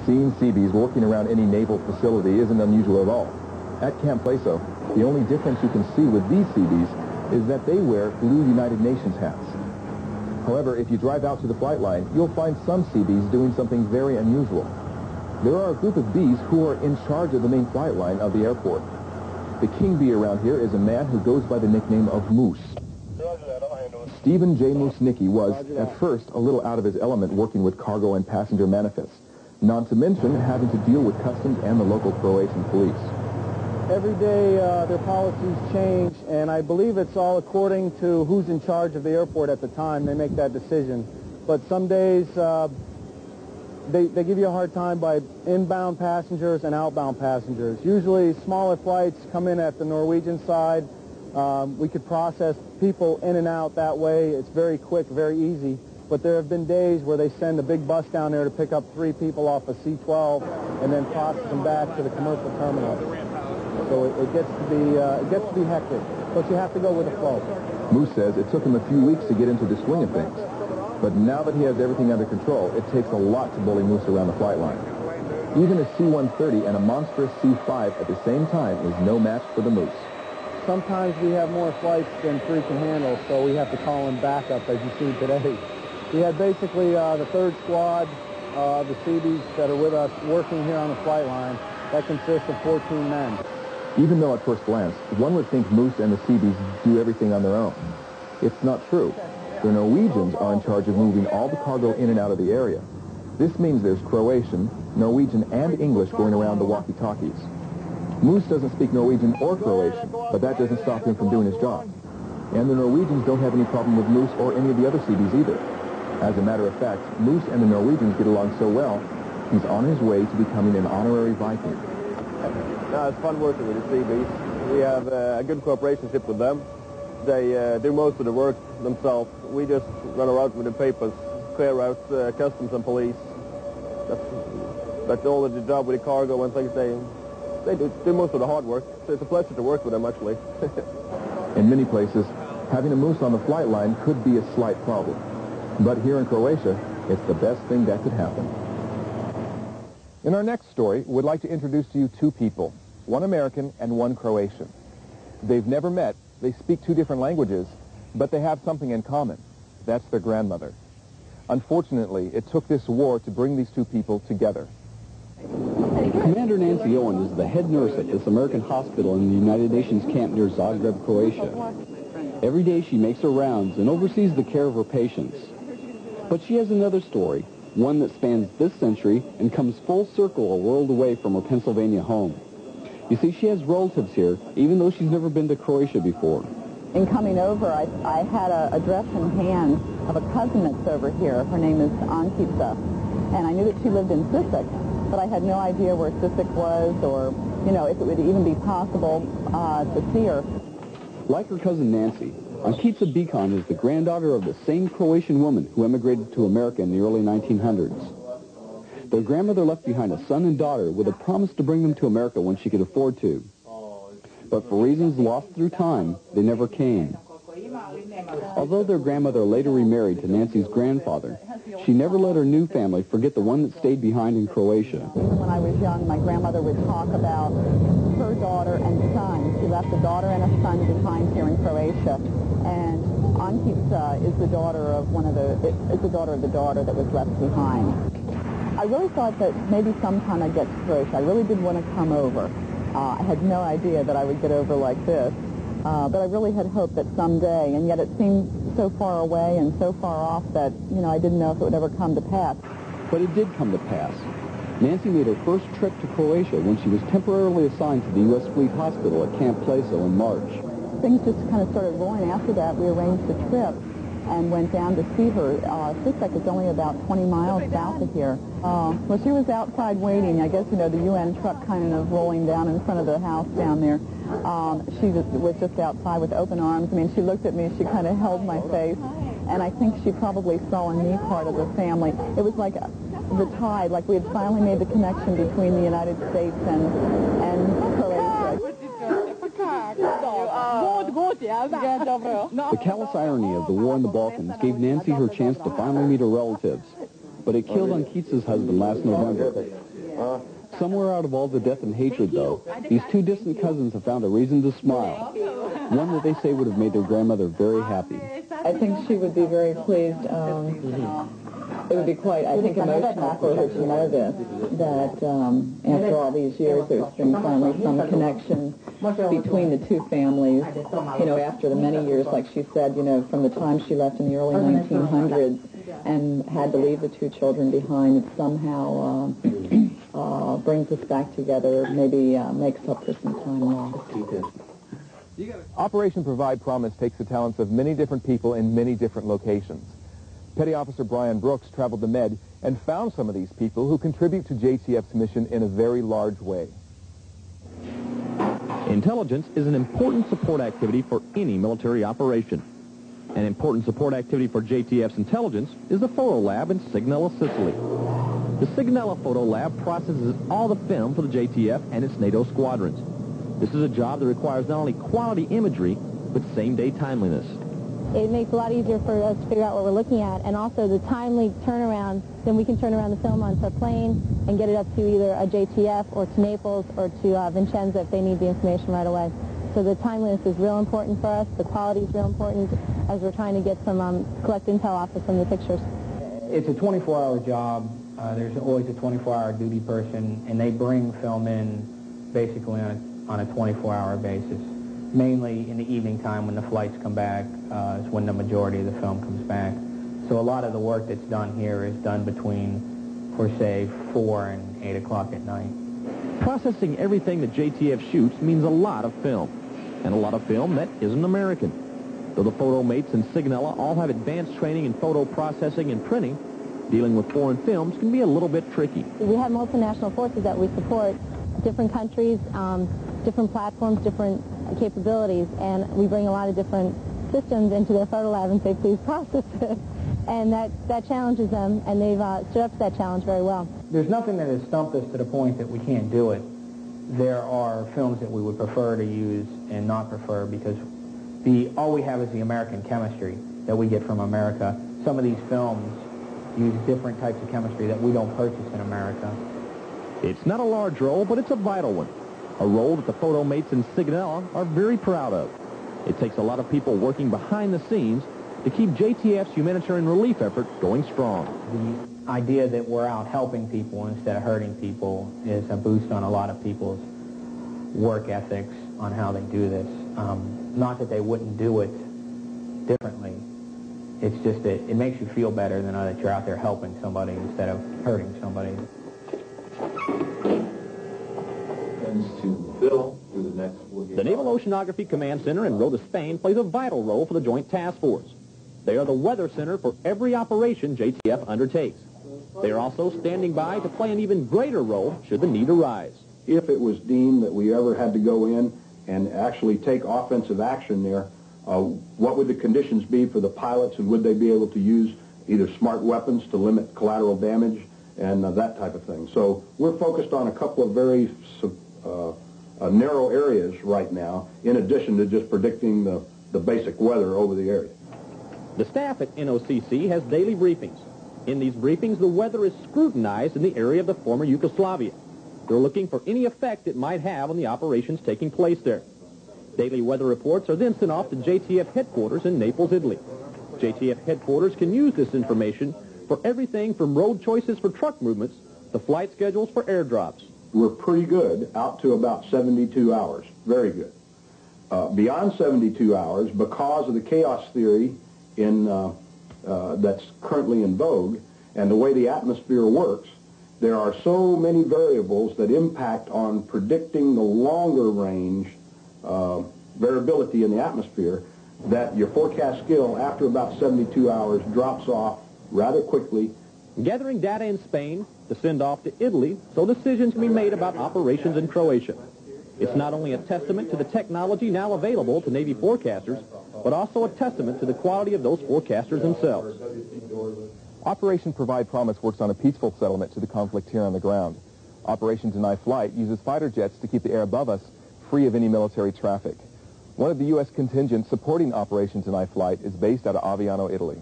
Seeing Seabees working around any naval facility isn't unusual at all. At Camp Plaso, the only difference you can see with these Seabees is that they wear blue United Nations hats. However, if you drive out to the flight line, you'll find some Seabees doing something very unusual. There are a group of bees who are in charge of the main flight line of the airport. The king bee around here is a man who goes by the nickname of Moose. Stephen J. Moosnicki was, at first, a little out of his element working with cargo and passenger manifests, not to mention having to deal with customs and the local Croatian police. Every day their policies change, and I believe it's all according to who's in charge of the airport at the time. They make that decision. But some days they give you a hard time by inbound passengers and outbound passengers. Usually smaller flights come in at the Norwegian side. We could process people in and out that way. It's very quick, very easy. But there have been days where they send a big bus down there to pick up 3 people off a C-12 and then process them back to the commercial terminal. So it gets to be hectic. But you have to go with the flow. Moose says it took him a few weeks to get into the swing of things. But now that he has everything under control, it takes a lot to bully Moose around the flight line. Even a C-130 and a monstrous C-5 at the same time is no match for the Moose. Sometimes we have more flights than 3 can handle, so we have to call in backup, as you see today. We had basically the 3rd squad, the Seabees that are with us working here on the flight line. That consists of 14 men. Even though at first glance, one would think Moose and the Seabees do everything on their own. It's not true. The Norwegians are in charge of moving all the cargo in and out of the area. This means there's Croatian, Norwegian, and English going around the walkie-talkies. Moose doesn't speak Norwegian or Croatian, but that doesn't stop him from doing his job. And the Norwegians don't have any problem with Moose or any of the other Seabees either. As a matter of fact, Moose and the Norwegians get along so well, he's on his way to becoming an honorary Viking. No, it's fun working with the Seabees. We have a good cooperation with them. They do most of the work themselves. We just run around with the papers, clear out customs and police. That's all of the job with the cargo and things. They do most of the hard work. So it's a pleasure to work with them, actually. In many places, having a Moose on the flight line could be a slight problem. But here in Croatia, it's the best thing that could happen. In our next story, we'd like to introduce to you 2 people, one American and one Croatian. They've never met, they speak 2 different languages, but they have something in common. That's their grandmother. Unfortunately, it took this war to bring these 2 people together. Commander Nancy Owen is the head nurse at this American hospital in the United Nations camp near Zagreb, Croatia. Every day she makes her rounds and oversees the care of her patients. But she has another story, one that spans this century and comes full circle a world away from her Pennsylvania home. You see, she has relatives here, even though she's never been to Croatia before. In coming over, I had an address in hand of a cousin that's over here. Her name is Ankita, and I knew that she lived in Sisek, but I had no idea where Sisek was or, you know, if it would even be possible to see her. Like her cousin Nancy, Ankita Beacon is the granddaughter of the same Croatian woman who emigrated to America in the early 1900s. Their grandmother left behind a son and daughter with a promise to bring them to America when she could afford to. But for reasons lost through time, they never came. Although their grandmother later remarried to Nancy's grandfather, she never let her new family forget the one that stayed behind in Croatia. When I was young, my grandmother would talk about her daughter and son. She left a daughter and a son behind here in Croatia. And Ankita is the daughter of the daughter that was left behind. I really thought that maybe sometime I'd get to Croatia. I really did want to come over. I had no idea that I would get over like this. But I really had hoped that someday, and yet it seemed so far away and so far off that, you know, I didn't know if it would ever come to pass. But it did come to pass. Nancy made her first trip to Croatia when she was temporarily assigned to the U.S. Fleet Hospital at Camp Plaso in March. Things just kind of started rolling. After that, we arranged a trip and went down to see her. Sisek is only about 20 miles south of here. Well, she was outside waiting. I guess, you know, the UN truck kind of rolling down in front of the house down there. She was just outside with open arms. I mean, she looked at me. She kind of held my face. And I think she probably saw in me part of the family. It was like the tide, like we had finally made the connection between the United States and Croatia. The callous irony of the war in the Balkans gave Nancy her chance to finally meet her relatives, but it killed Ankita's husband last November. Somewhere out of all the death and hatred, though, these two distant cousins have found a reason to smile, one that they say would have made their grandmother very happy. I think she would be very pleased. It would be quite, I think, emotional for her to know this, that after all these years there's been finally some connection between the two families. You know, after the many years, like she said, you know, from the time she left in the early 1900s and had to leave the two children behind, it somehow brings us back together, maybe makes up for some time lost. Operation Provide Promise takes the talents of many different people in many different locations. Petty Officer Brian Brooks traveled the Med and found some of these people who contribute to JTF's mission in a very large way. Intelligence is an important support activity for any military operation. An important support activity for JTF's intelligence is the photo lab in Sigonella, Sicily. The Sigonella Photo Lab processes all the film for the JTF and its NATO squadrons. This is a job that requires not only quality imagery, but same-day timeliness. It makes it a lot easier for us to figure out what we're looking at, and also the timely turnaround, then we can turn around the film onto a plane and get it up to either a JTF or to Naples or to Vincenza if they need the information right away. So the timeliness is real important for us. The quality is real important as we're trying to get some collect intel off of some of the pictures. It's a 24-hour job. There's always a 24-hour duty person, and they bring film in basically on a 24-hour basis. Mainly in the evening time when the flights come back is when the majority of the film comes back. So a lot of the work that's done here is done between, for say, 4 and 8 o'clock at night. Processing everything that JTF shoots means a lot of film, and a lot of film that isn't American. Though the photo mates in Sigonella all have advanced training in photo processing and printing, dealing with foreign films can be a little bit tricky. We have multinational forces that we support, different countries, different platforms, different capabilities, and we bring a lot of different systems into their photo lab and say, please process it. And that challenges them, and they've stood up to that challenge very well. There's nothing that has stumped us to the point that we can't do it. There are films that we would prefer to use and not prefer because all we have is the American chemistry that we get from America. Some of these films use different types of chemistry that we don't purchase in America. It's not a large role, but it's a vital one. A role that the photo mates in Sigonella are very proud of. It takes a lot of people working behind the scenes to keep JTF's humanitarian relief effort going strong. The idea that we're out helping people instead of hurting people is a boost on a lot of people's work ethics on how they do this. Not that they wouldn't do it differently. It's just that it makes you feel better than that you're out there helping somebody instead of hurting somebody. The Naval Oceanography Command Center in Rota, Spain plays a vital role for the Joint Task Force. They are the weather center for every operation JTF undertakes. They are also standing by to play an even greater role should the need arise. If it was deemed that we ever had to go in and actually take offensive action there, what would the conditions be for the pilots, and would they be able to use either smart weapons to limit collateral damage and that type of thing? So we're focused on a couple of very narrow areas right now, in addition to just predicting the basic weather over the area. The staff at NOCC has daily briefings. In these briefings, the weather is scrutinized in the area of the former Yugoslavia. They're looking for any effect it might have on the operations taking place there. Daily weather reports are then sent off to JTF headquarters in Naples, Italy. JTF headquarters can use this information for everything from road choices for truck movements to flight schedules for airdrops. We're pretty good out to about 72 hours. Very good. Beyond 72 hours, because of the chaos theory that's currently in vogue and the way the atmosphere works, there are so many variables that impact on predicting the longer range variability in the atmosphere that your forecast skill after about 72 hours drops off rather quickly. Gathering data in Spain to send off to Italy so decisions can be made about operations in Croatia. It's not only a testament to the technology now available to Navy forecasters, but also a testament to the quality of those forecasters themselves. Operation Provide Promise works on a peaceful settlement to the conflict here on the ground. Operation Deny Flight uses fighter jets to keep the air above us free of any military traffic. One of the U.S. contingents supporting Operation Deny Flight is based out of Aviano, Italy.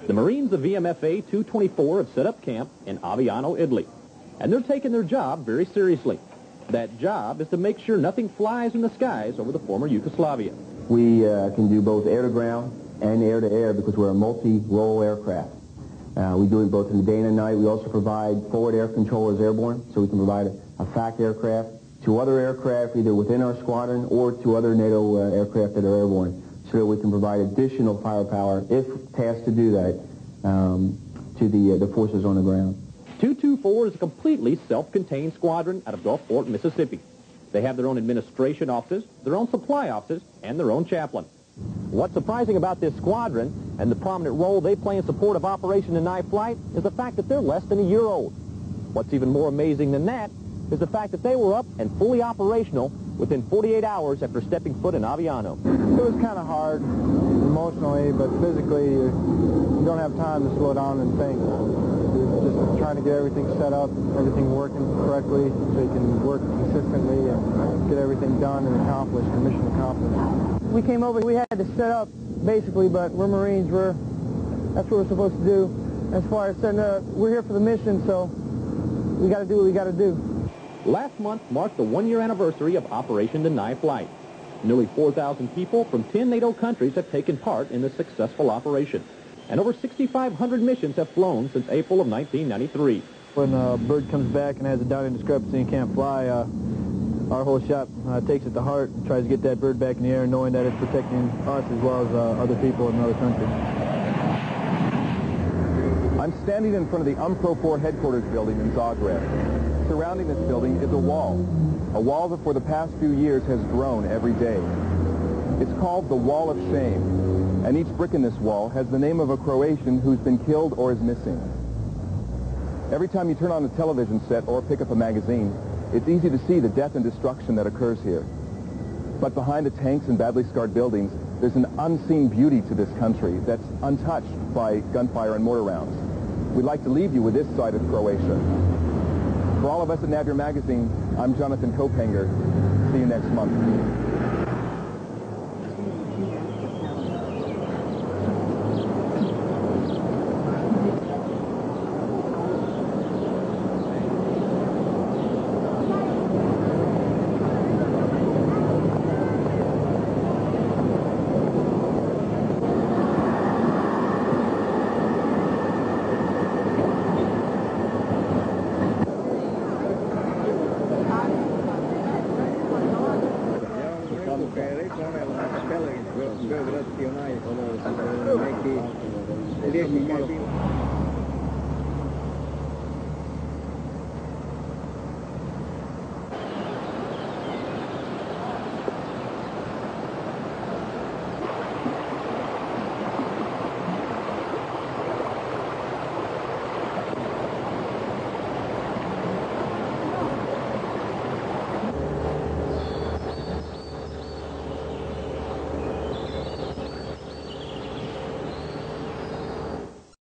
The Marines of VMFA 224 have set up camp in Aviano, Italy. And they're taking their job very seriously. That job is to make sure nothing flies in the skies over the former Yugoslavia. We can do both air-to-ground and air-to-air because we're a multi-role aircraft. We do it both in the day and the night. We also provide forward air control as airborne, so we can provide a FAC aircraft to other aircraft either within our squadron or to other NATO aircraft that are airborne, so that we can provide additional firepower, if tasked to do that, to the forces on the ground. 224 is a completely self-contained squadron out of Gulfport, Mississippi. They have their own administration offices, their own supply offices, and their own chaplain. What's surprising about this squadron and the prominent role they play in support of Operation Deny Flight is the fact that they're less than a year old. What's even more amazing than that is the fact that they were up and fully operational within 48 hours after stepping foot in Aviano. It was kind of hard emotionally, but physically you don't have time to slow down and think. You're just trying to get everything set up, everything working correctly so you can work consistently and get everything done and accomplished, the mission accomplished. We came over, we had to set up basically, but we're Marines, that's what we're supposed to do. As far as setting up, we're here for the mission, so we got to do what we got to do. Last month marked the one-year anniversary of Operation Deny Flight. Nearly 4,000 people from 10 NATO countries have taken part in this successful operation. And over 6,500 missions have flown since April of 1993. When a bird comes back and has a Downing discrepancy and can't fly, our whole shop takes it to heart and tries to get that bird back in the air, knowing that it's protecting us as well as other people in other countries. I'm standing in front of the UMPROFOR headquarters building in Zagreb. Surrounding this building is a wall that for the past few years has grown every day. It's called the Wall of Shame, and each brick in this wall has the name of a Croatian who's been killed or is missing. Every time you turn on a television set or pick up a magazine, it's easy to see the death and destruction that occurs here. But behind the tanks and badly scarred buildings, there's an unseen beauty to this country that's untouched by gunfire and mortar rounds. We'd like to leave you with this side of Croatia. For all of us at NAVEUR Magazine, I'm Jonathan Kopanger. See you next month.